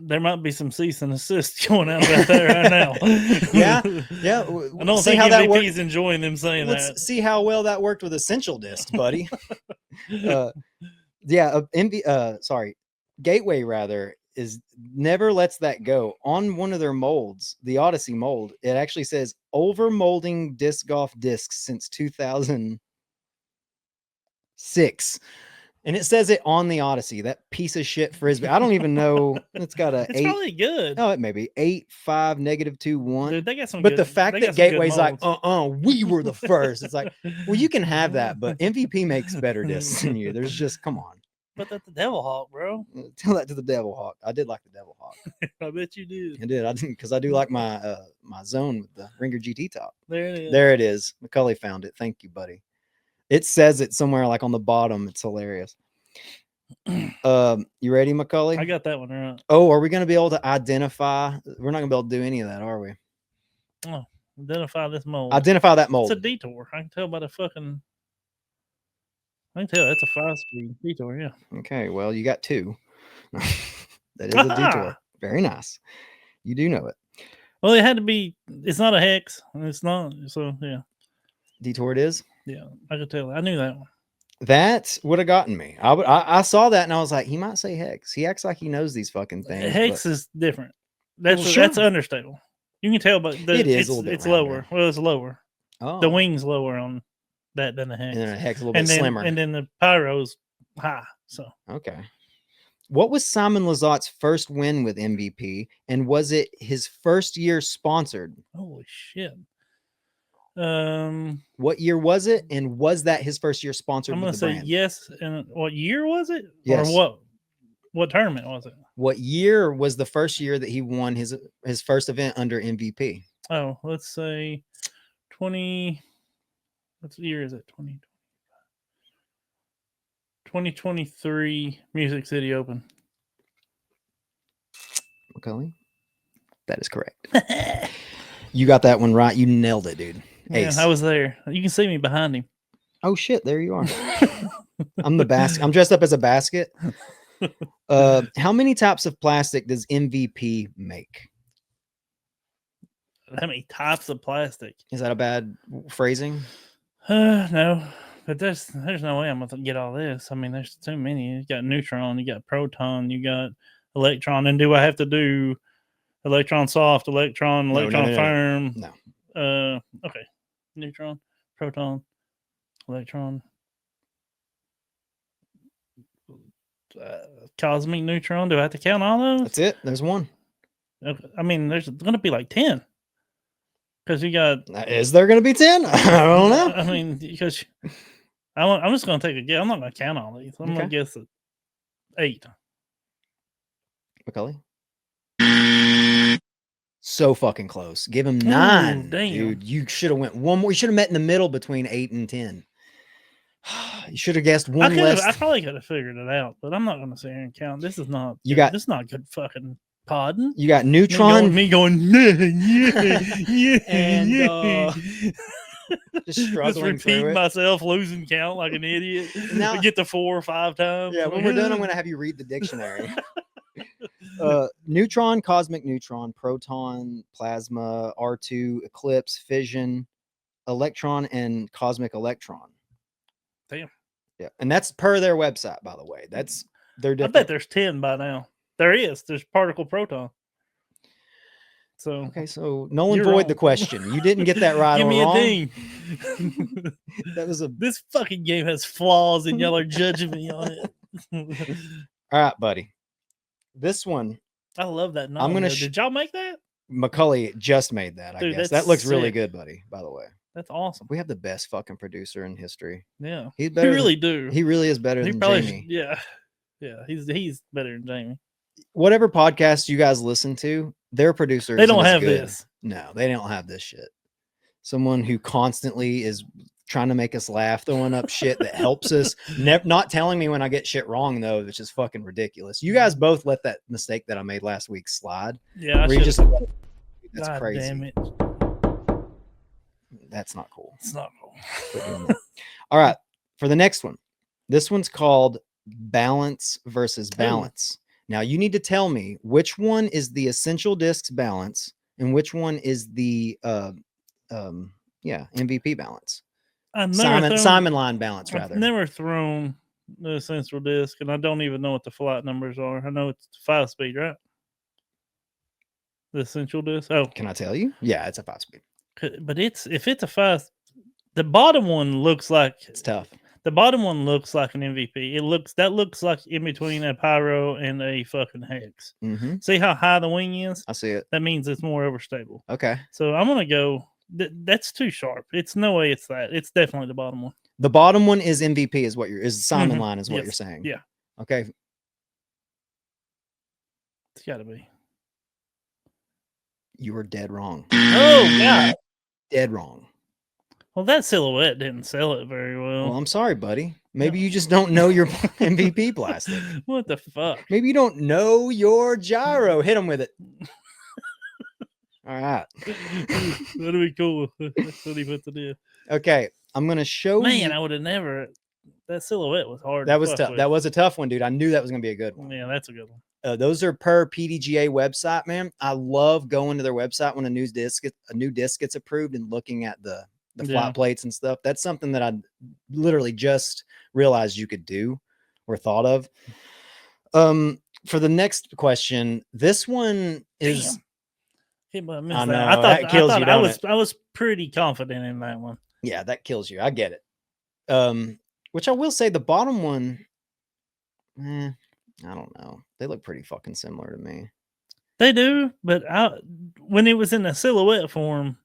there might be some cease and assist going out there right now. yeah. I don't think how MVP is enjoying them saying that. Let's see how well that worked with Essential Disc, buddy. Gateway rather is never lets that go. On one of their molds, the Odyssey mold, it actually says over molding disc golf discs since 2006. And it says it on the Odyssey, that piece of shit frisbee. I don't even know. It's got a It's 8. probably good. Oh, it may be 8, 5, -2, 1. Dude, they got some But good, the fact they that got some good Gateway's like, molds. we were the first. It's like, well, you can have that, but MVP makes better discs than you. There's just, come on. But that's the Devil Hawk, bro. Tell that to the Devil Hawk. I did like the Devil Hawk. I bet you did. I did. I didn't, because I do like my my zone with the Ringer GT top. There it is. There it is. Macaulay found it. Thank you, buddy. It says it somewhere like on the bottom. It's hilarious. You ready, Macaulay? I got that one right. Oh, are we going to be able to identify? We're not going to be able to do any of that, are we? Oh, identify this mold. Identify that mold. It's a detour. I can tell by the fucking. I can tell that's a 5-speed detour. Yeah. Okay, well, you got 2. That is a detour. Very nice. You do know it. Well, it had to be. It's not a hex. It's not. So yeah. Detour it is. Yeah, I could tell. I knew that one. That would have gotten me. I saw that and I was like, he might say hex. He acts like he knows these fucking things. Hex is different. That's Well, sure. that's understable. You can tell, but It is a little bit it's lower. rounder. Well, it's lower. Oh, The wing's lower on that than the hex. and then a hex a little bit then, slimmer. And then the pyro's high. So Okay. What was Simon Lazotte's first win with MVP, and was it his first year sponsored? holy shit. What year was it, and was that his first year sponsored I'm with gonna the say brand? yes. And what year was it? Yes. Or what tournament was it? What year was the first year that he won his first event under MVP? Oh, let's say 20. What year is it? 2023 Music City Open. Okay, that is correct. You got that one right. You nailed it, dude. Yeah, Ace. I was there. You can see me behind him. Oh shit, there you are. I'm the basket. I'm dressed up as a basket. How many types of plastic does MVP make? How many types of plastic? Is that a bad phrasing? No, but there's no way I'm gonna get all this. I mean, there's too many. You got neutron, you got proton, you got electron, and do I have to do electron soft, electron, No, electron firm? No. Okay, neutron, proton, electron, cosmic neutron. Do I have to count all those? That's it. There's one. Okay. I mean, there's gonna be like 10 because you got. Is there going to be 10? I don't know. I mean, because I'm just gonna take a guess. I'm not gonna count all these. I'm Okay. gonna guess at 8. Macaulay? So fucking close. Give him 9, damn. dude. You should have went one more. You should have met in the middle between 8 and 10. You should have guessed one less. I probably could have figured it out, but I'm not gonna sit here and count. This is not. You good. got- This is not good fucking podding. You got neutron. Me going yeah, yeah, And, yeah. Just Just struggling through repeating it. myself, losing count like an idiot. Now- I get to 4 or 5 times. Yeah, when we're done, I'm going to have you read the dictionary. Neutron, cosmic neutron, proton, plasma, R2, eclipse, fission, electron, and cosmic electron. Damn. Yeah, and that's per their website, by the way. That's their I different. bet there's 10 by now. There is. There's particle proton. So Okay, so null and You're void wrong. the question. You didn't get that right give or me wrong. a ding. That was a This fucking game has flaws, and y'all are judging me on it. all right, buddy. This one, I love that. I'm gonna though. Did y'all make that? Macaulay just made that. I Dude, guess that's that looks really sick. good, buddy. By the way, That's awesome. we have the best fucking producer in history. Yeah, He's we better. really do. He really is better He than probably Jamie. yeah. He's better than Jamie. Whatever podcast you guys listen to, their producer. They don't isn't as have good. this. No, they don't have this shit. Someone who constantly is trying to make us laugh, throwing up shit that helps us. Not telling me when I get shit wrong though, which is fucking ridiculous. You guys both let that mistake that I made last week slide. Yeah, I Where you should. just that's God crazy. damn it! That's not cool. It's not cool. Quit doing that. All right, for the next one. This one's called balance versus balance. Now you need to tell me which one is the essential discs balance and which one is the MVP balance. I've never thrown, Simon line balance I've rather. never thrown the central disc, and I don't even know what the flight numbers are. I know it's 5-speed, right? The central disc. Oh, Can I tell you? Yeah, it's a 5-speed. but if it's a 5, the bottom one looks like It's tough. The bottom one looks like an MVP. That looks like in between a pyro and a fucking hex. Mm-hmm. See how high the wing is? I see it. That means it's more overstable. Okay. So I'm gonna go. That's too sharp. It's no way it's that. It's definitely the bottom one. The bottom one is MVP, is Simon line, is what Yes. you're saying. Yeah. Okay. It's got to be. You were dead wrong. Oh God. Dead wrong. Well, that silhouette didn't sell it very well. Well, I'm sorry, buddy. Maybe you just don't know your MVP plastic. What the fuck? Maybe you don't know your gyro. Hit him with it. All right. That'd be cool. That's what he puts it in. Okay. I'm going to show you. Man, I would have never. That silhouette was hard. That was tough. That was a tough one, dude. I knew that was going to be a good one. Yeah, that's a good one. Those are per PDGA website, man. I love going to their website when a new disc gets approved and looking at the flat plates and stuff. That's something that I literally just realized you could do or thought of. For the next question, this one is. Damn. I know, thought that kills you, don't it? I was pretty confident in that one. Yeah, that kills you. I get it. Which I will say, the bottom one, I don't know. They look pretty fucking similar to me. They do, but when it was in a silhouette form,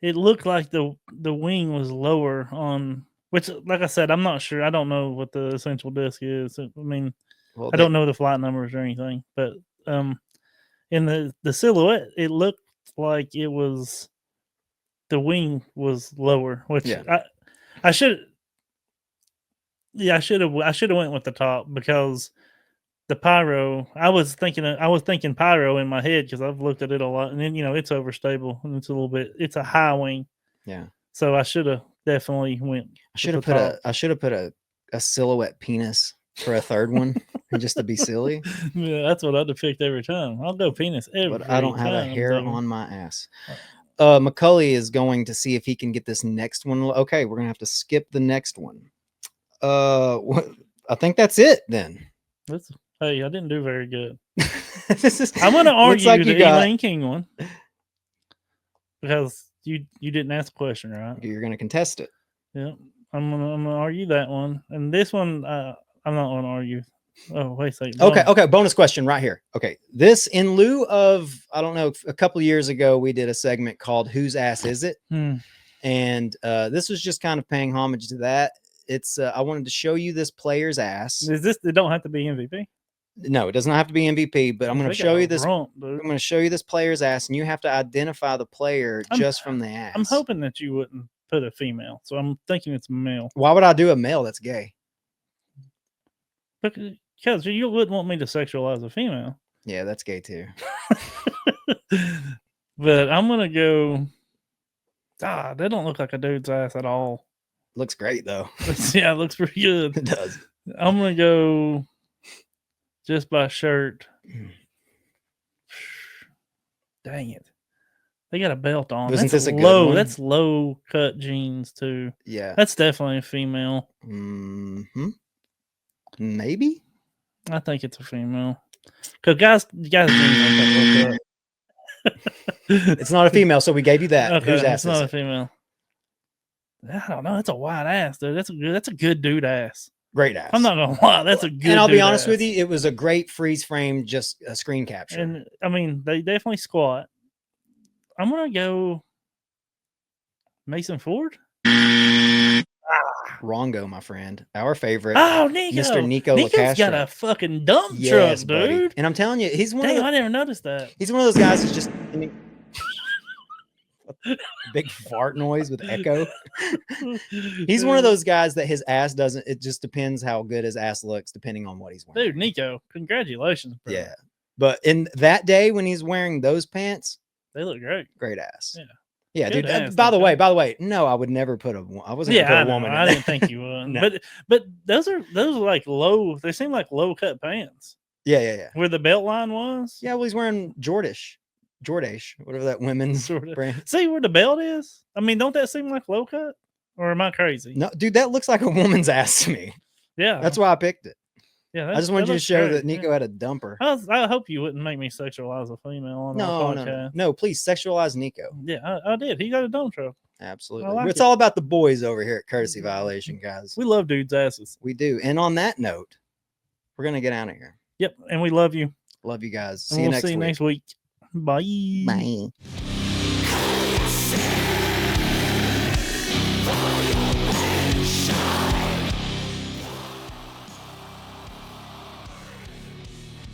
it looked like the wing was lower on. Which, like I said, I'm not sure. I don't know what the essential disc is. I mean, Well, I don't know the flight numbers or anything, but in the silhouette, it looked like it was the wing was lower. Which I should. Yeah, I should have went with the top because the pyro. I was thinking pyro in my head because I've looked at it a lot, and then it's overstable and it's a high wing. Yeah. So I should have definitely went. I should have put a silhouette penis for a third one, just to be silly. Yeah, that's what I'd have picked every time. I'll go penis every time. But I don't have a hair on my ass. Macaulay is going to see if he can get this next one. Okay, we're gonna have to skip the next one. I think that's it then. Hey, I didn't do very good. I'm going to argue the Elaine King one because you didn't ask the question, right? You're going to contest it. Yeah, I'm gonna argue that one, and this one I'm not going to argue. Oh, wait a second. Okay. Bonus question right here. Okay, this in lieu of, I don't know, a couple of years ago we did a segment called "Whose Ass Is It?" And this was just kind of paying homage to that. It's I wanted to show you this player's ass. Is this? It don't have to be MVP. No, it doesn't have to be MVP. But I'm going to show you this. I'm going to show you this player's ass, and you have to identify the player just from the ass. I'm hoping that you wouldn't put a female, so I'm thinking it's a male. Why would I do a male? That's gay. Because you wouldn't want me to sexualize a female. Yeah, that's gay too. But I'm gonna go. That don't look like a dude's ass at all. Looks great though. Yeah, it looks pretty good. It does. I'm gonna go just by shirt. Dang it. They got a belt on. Isn't this a good low? one? That's low cut jeans too. Yeah. That's definitely a female. Maybe. I think it's a female. Because guys jeans don't look up. It's not a female, so we gave you that. Okay, Whose ass it's not is a it? female. I don't know. That's a wide ass, dude. That's a good dude ass. Great ass. I'm not gonna lie. That's a good. And I'll be dude honest ass. with you, it was a great freeze frame, just a screen capture. And I mean, they definitely squat. I'm gonna go Mason Ford. Wrongo, my friend. Our favorite. Oh, Nico. Mr. Nico Nico's LaCastro. got a fucking dump Yes, truck, buddy. dude. And I'm telling you, he's one Dang, of I never noticed that. he's one of those guys who's just big fart noise with echo. He's one of those guys that his ass doesn't, it just depends how good his ass looks depending on what he's wearing. Dude, Nico, congratulations, bro. Yeah. But in that day when he's wearing those pants, They look great. great ass. Yeah. Yeah, Good dude. ass, By the Nico. way, no, I would never put I wasn't gonna Yeah, put a woman in I there. didn't think you would. No. But those are like low. They seem like low cut pants. Yeah. Where the belt line was. Yeah, well, he's wearing Jordish, whatever that women's Sort of. brand. See where the belt is? I mean, don't that seem like low cut? Or am I crazy? No, dude, that looks like a woman's ass to me. Yeah, That's why I picked it. yeah. I just wanted you to show that Nico had a dumper. I hope you wouldn't make me sexualize a female on our podcast. No, please sexualize Nico. Yeah, I did. He got a dump truck. Absolutely. like It's it. all about the boys over here at Courtesy Violation, guys. We love dudes' asses. We do. And on that note, we're gonna get out of here. Yep, and we love you. Love you guys. And See you we'll see you next week. Bye. Bye.